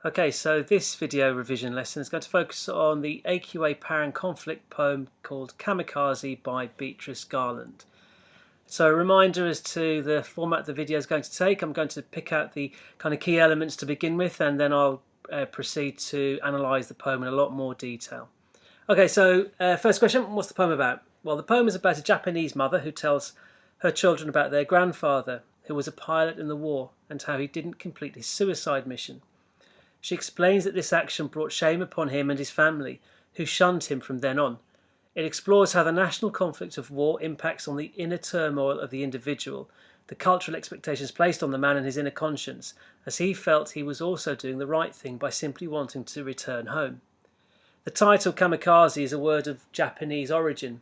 Okay, so this video revision lesson is going to focus on the AQA Power and Conflict poem called Kamikaze by Beatrice Garland. So a reminder as to the format the video is going to take. I'm going to pick out the kind of key elements to begin with, and then I'll proceed to analyse the poem in a lot more detail. Okay, so first question, what's the poem about? Well, the poem is about a Japanese mother who tells her children about their grandfather, who was a pilot in the war, and how he didn't complete his suicide mission. She explains that this action brought shame upon him and his family, who shunned him from then on. It explores how the national conflict of war impacts on the inner turmoil of the individual, the cultural expectations placed on the man and his inner conscience, as he felt he was also doing the right thing by simply wanting to return home. The title Kamikaze is a word of Japanese origin.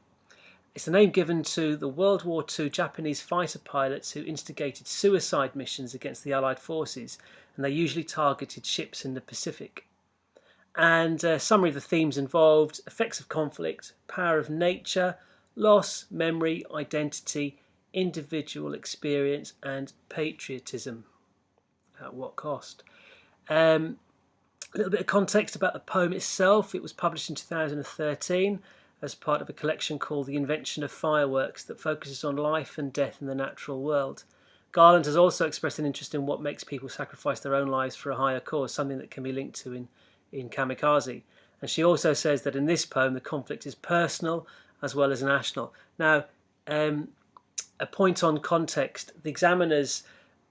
It's the name given to the World War II Japanese fighter pilots who instigated suicide missions against the Allied forces, and they usually targeted ships in the Pacific. And a summary of the themes involved: effects of conflict, power of nature, loss, memory, identity, individual experience, and patriotism. At what cost? A little bit of context about the poem itself. It was published in 2013 as part of a collection called The Invention of Fireworks that focuses on life and death in the natural world. Garland has also expressed an interest in what makes people sacrifice their own lives for a higher cause, something that can be linked to in Kamikaze. And she also says that in this poem the conflict is personal as well as national. Now, a point on context. The examiners,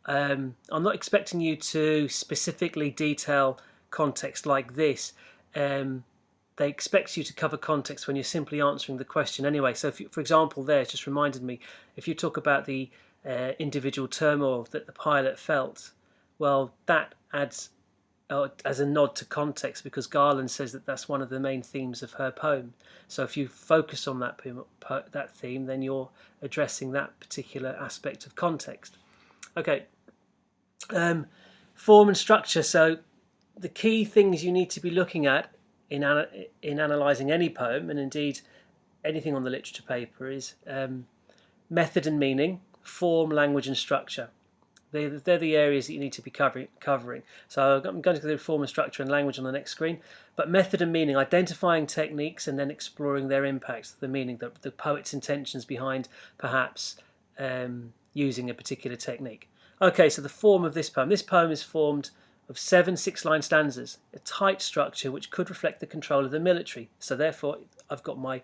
I'm not expecting you to specifically detail context like this. They expect you to cover context when you're simply answering the question anyway. So, if you, for example, there, it just reminded me, if you talk about the individual turmoil that the pilot felt, well, that adds as a nod to context, because Garland says that that's one of the main themes of her poem. So if you focus on that theme, then you're addressing that particular aspect of context. Okay, form and structure. So the key things you need to be looking at in analysing any poem, and indeed anything on the literature paper, is method and meaning, form, language and structure. They're the areas that you need to be covering. So I'm going to go through form and structure and language on the next screen. But method and meaning, identifying techniques and then exploring their impacts, the meaning, the poet's intentions behind perhaps using a particular technique. Okay, so the form of this poem. This poem is formed of 7 6-line stanzas, a tight structure which could reflect the control of the military. So therefore, I've got my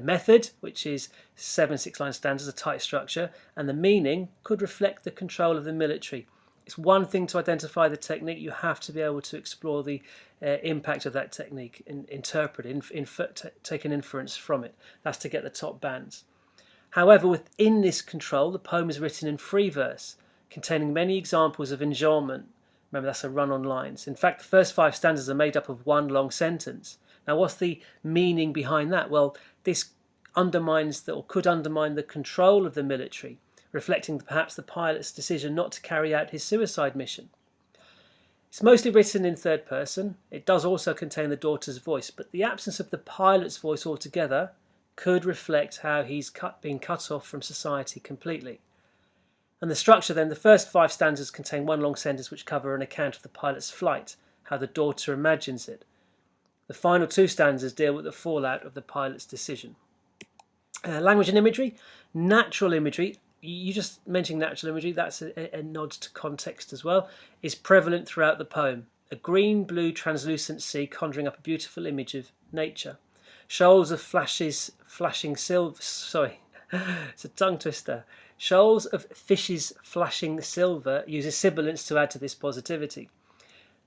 method, which is 7 6-line stanzas, a tight structure, and the meaning could reflect the control of the military. It's one thing to identify the technique, you have to be able to explore the impact of that technique, interpret it, take an inference from it. That's to get the top bands. However, within this control, the poem is written in free verse, containing many examples of enjambment. Remember, that's a run-on lines. In fact, the first 5 stanzas are made up of one long sentence. Now, what's the meaning behind that? Well, this undermines or could undermine the control of the military, reflecting perhaps the pilot's decision not to carry out his suicide mission. It's mostly written in third person. It does also contain the daughter's voice, but the absence of the pilot's voice altogether could reflect how he's been cut off from society completely. And the structure then, the first 5 stanzas contain one long sentence which cover an account of the pilot's flight, how the daughter imagines it. The final 2 stanzas deal with the fallout of the pilot's decision. Language and imagery. Natural imagery, you just mentioned natural imagery, that's a nod to context as well, is prevalent throughout the poem. A green-blue translucent sea conjuring up a beautiful image of nature. Shoals of flashing silver, sorry, it's a tongue twister. Shoals of fishes flashing silver uses sibilants to add to this positivity.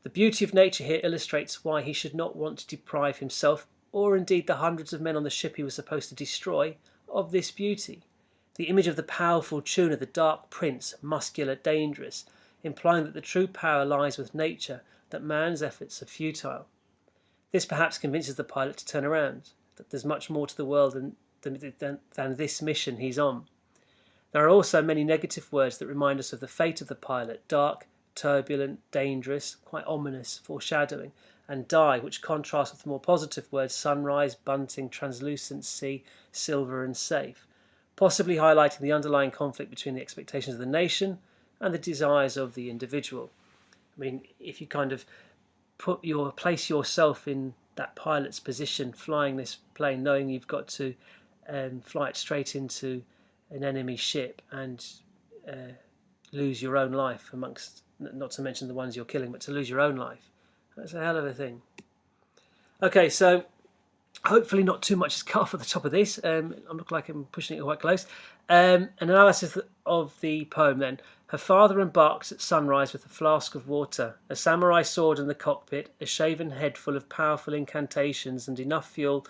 The beauty of nature here illustrates why he should not want to deprive himself, or indeed the hundreds of men on the ship he was supposed to destroy, of this beauty. The image of the powerful tuna, the dark prince, muscular, dangerous, implying that the true power lies with nature, that man's efforts are futile. This perhaps convinces the pilot to turn around, that there's much more to the world than this mission he's on. There are also many negative words that remind us of the fate of the pilot: dark, turbulent, dangerous, quite ominous, foreshadowing, and die, which contrasts with the more positive words sunrise, bunting, translucent sea, silver and safe, possibly highlighting the underlying conflict between the expectations of the nation and the desires of the individual. I mean, if you kind of place yourself in that pilot's position, flying this plane, knowing you've got to fly it straight into an enemy ship and lose your own life amongst, not to mention the ones you're killing, but to lose your own life. That's a hell of a thing. Okay, so hopefully not too much is cut off at the top of this. I look like I'm pushing it quite close. An analysis of the poem then. Her father embarked at sunrise with a flask of water, a samurai sword in the cockpit, a shaven head full of powerful incantations, and enough fuel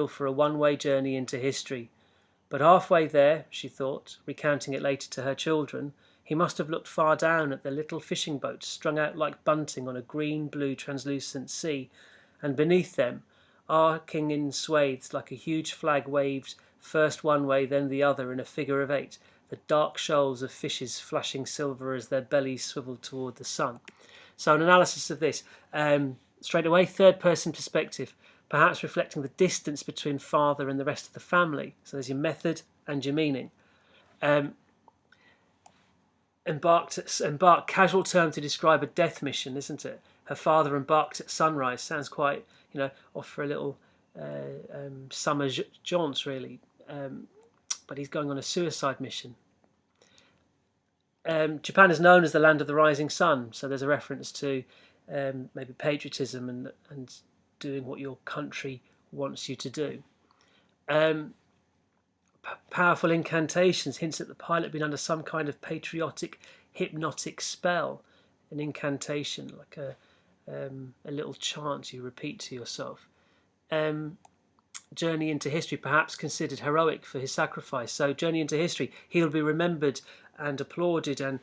for a one-way journey into history. But halfway there, she thought, recounting it later to her children, he must have looked far down at the little fishing boats strung out like bunting on a green-blue translucent sea, and beneath them, arcing in swathes like a huge flag waved first one way then the other in a figure of 8, the dark shoals of fishes flashing silver as their bellies swiveled toward the sun. So an analysis of this, straight away, third person perspective, perhaps reflecting the distance between father and the rest of the family. So there's your method and your meaning. Embark, casual term to describe a death mission, isn't it? Her father embarked at sunrise. Sounds quite, off for a little summer jaunt, really. But he's going on a suicide mission. Japan is known as the land of the rising sun, so there's a reference to maybe patriotism and doing what your country wants you to do. Powerful incantations hints at the pilot being under some kind of patriotic, hypnotic spell. An incantation, like a little chant you repeat to yourself. Journey into history, perhaps considered heroic for his sacrifice. So journey into history, he'll be remembered and applauded and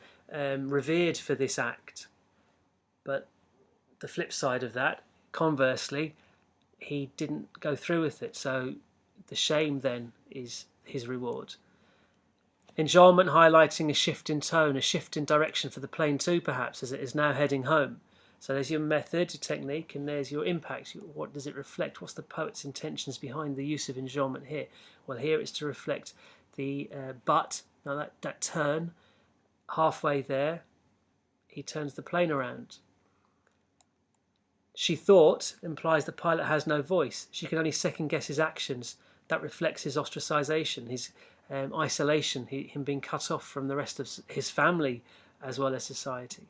revered for this act. But the flip side of that, conversely, he didn't go through with it. So the shame then is his reward. Enjolment highlighting a shift in tone, a shift in direction for the plane too, perhaps, as it is now heading home. So there's your method, your technique, and there's your impact. What does it reflect? What's the poet's intentions behind the use of enjolment here? Well, here it's to reflect the but. Now that turn, halfway there, he turns the plane around. She thought implies the pilot has no voice. She can only second guess his actions. That reflects his ostracization, his isolation, him being cut off from the rest of his family as well as society.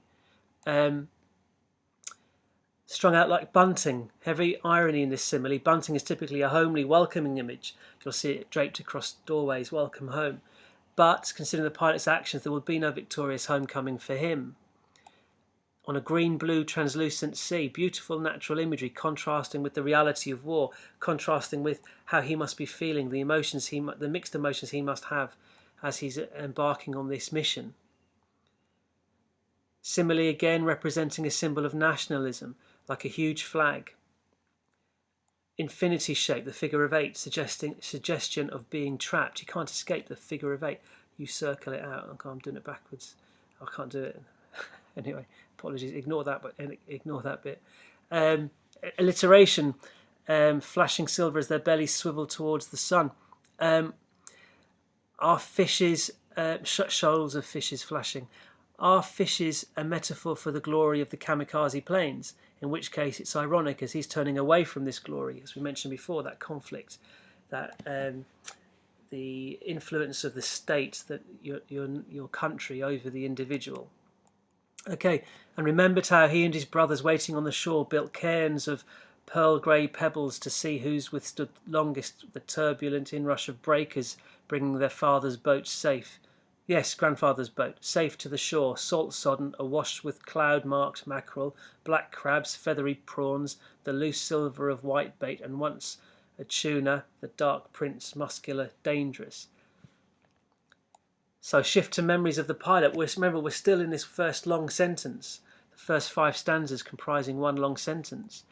Strung out like bunting. Heavy irony in this simile. Bunting is typically a homely, welcoming image. You'll see it draped across doorways, welcome home. But, considering the pilot's actions, there would be no victorious homecoming for him. On a green-blue translucent sea, beautiful natural imagery contrasting with the reality of war, contrasting with how he must be feeling, the mixed emotions he must have as he's embarking on this mission. Simile again representing a symbol of nationalism, like a huge flag. Infinity shape, the figure of 8, suggestion of being trapped. You can't escape the figure of 8. You circle it out. Okay, I'm doing it backwards. I can't do it. Anyway, apologies. Ignore that bit. Alliteration, flashing silver as their bellies swivel towards the sun. Are fishes, shoals of fishes flashing? Are fishes a metaphor for the glory of the Kamikaze planes? In which case it's ironic as he's turning away from this glory, as we mentioned before, that conflict, that the influence of the state, that your country over the individual. Okay, and remembered how he and his brothers waiting on the shore built cairns of pearl grey pebbles to see who's withstood longest the turbulent inrush of breakers, bringing their father's boat safe. Yes, grandfather's boat, safe to the shore, salt-sodden, awash with cloud-marked mackerel, black crabs, feathery prawns, the loose silver of whitebait, and once a tuna, the dark prince, muscular, dangerous. So shift to memories of the pilot. Remember, we're still in this first long sentence, the first 5 stanzas comprising one long sentence.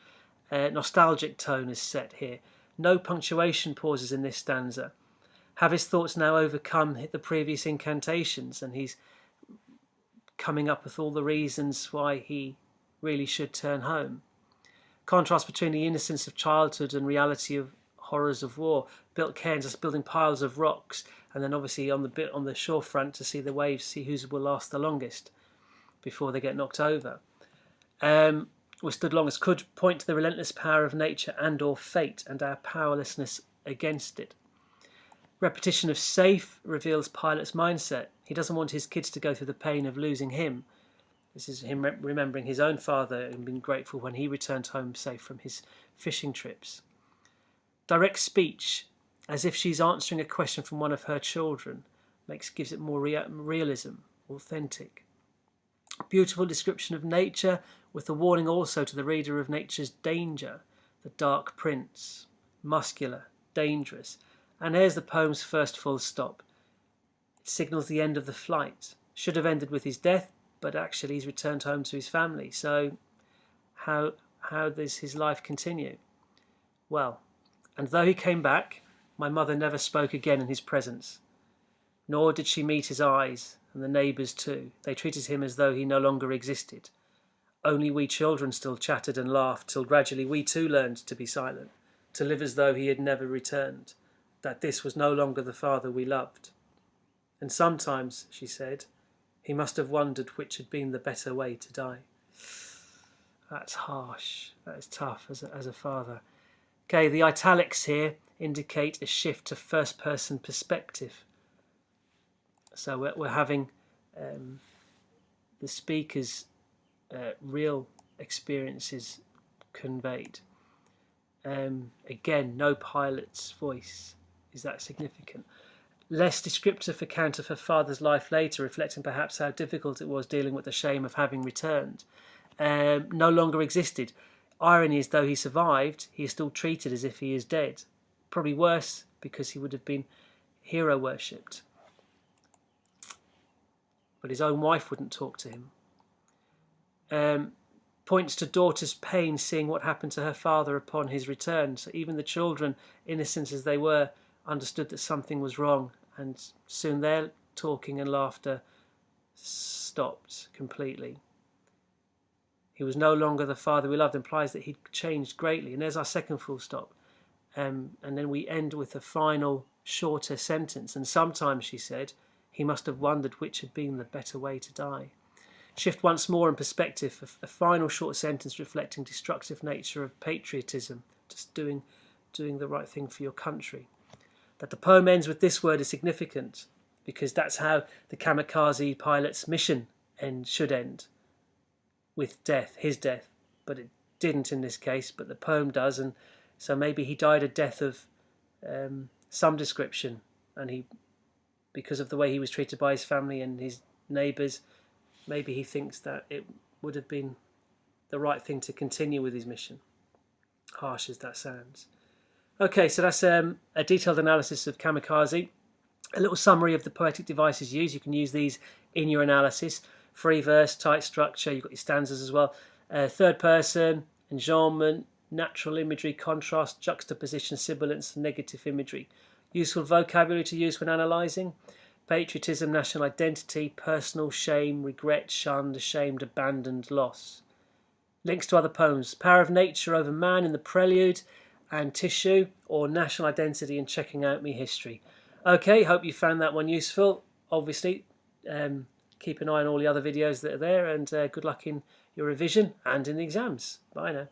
Nostalgic tone is set here. No punctuation pauses in this stanza. Have his thoughts now overcome the previous incantations, and he's coming up with all the reasons why he really should turn home. Contrast between the innocence of childhood and reality of horrors of war. Built cairns, just building piles of rocks, and then obviously on the shore front to see the waves, see whose will last the longest before they get knocked over. withstood long as could, point to the relentless power of nature and or fate and our powerlessness against it. Repetition of safe reveals Pilot's mindset. He doesn't want his kids to go through the pain of losing him. This is him remembering his own father and being grateful when he returned home safe from his fishing trips. Direct speech, as if she's answering a question from one of her children, gives it more realism, authentic. Beautiful description of nature, with a warning also to the reader of nature's danger. The dark prince, muscular, dangerous. And here's the poem's first full stop. It signals the end of the flight. Should have ended with his death, but actually he's returned home to his family. So how does his life continue? Well, and though he came back, my mother never spoke again in his presence. Nor did she meet his eyes, and the neighbours too. They treated him as though he no longer existed. Only we children still chattered and laughed, till gradually we too learned to be silent, to live as though he had never returned, that this was no longer the father we loved. And sometimes, she said, he must have wondered which had been the better way to die. That's harsh. That is tough as a father. Okay, the italics here indicate a shift to first-person perspective. So we're having the speaker's real experiences conveyed. Again, no Pilot's voice. Is that significant? Less descriptive account of her father's life later, reflecting perhaps how difficult it was dealing with the shame of having returned. No longer existed. Irony is, though he survived, he is still treated as if he is dead. Probably worse, because he would have been hero worshipped. But his own wife wouldn't talk to him. Points to daughter's pain seeing what happened to her father upon his return. So even the children, innocent as they were, understood that something was wrong, and soon their talking and laughter stopped completely. He was no longer the father we loved, implies that he'd changed greatly. And there's our second full stop. And then we end with a final, shorter sentence. And sometimes, she said, he must have wondered which had been the better way to die. Shift once more in perspective, a final short sentence reflecting destructive nature of patriotism, just doing the right thing for your country. That the poem ends with this word is significant, because that's how the Kamikaze pilot's mission should end, with death, his death. But it didn't in this case, but the poem does, and so maybe he died a death of some description, and because of the way he was treated by his family and his neighbours, maybe he thinks that it would have been the right thing to continue with his mission, harsh as that sounds. Okay, so that's a detailed analysis of Kamikaze. A little summary of the poetic devices used. You can use these in your analysis. Free verse, tight structure, you've got your stanzas as well. Third person, enjambment, natural imagery, contrast, juxtaposition, sibilance, negative imagery. Useful vocabulary to use when analysing. Patriotism, national identity, personal, shame, regret, shunned, ashamed, abandoned, loss. Links to other poems. Power of nature over man in the prelude, and tissue, or national identity and checking out me history. Okay, hope you found that one useful. Obviously, keep an eye on all the other videos that are there, and good luck in your revision and in the exams. Bye now.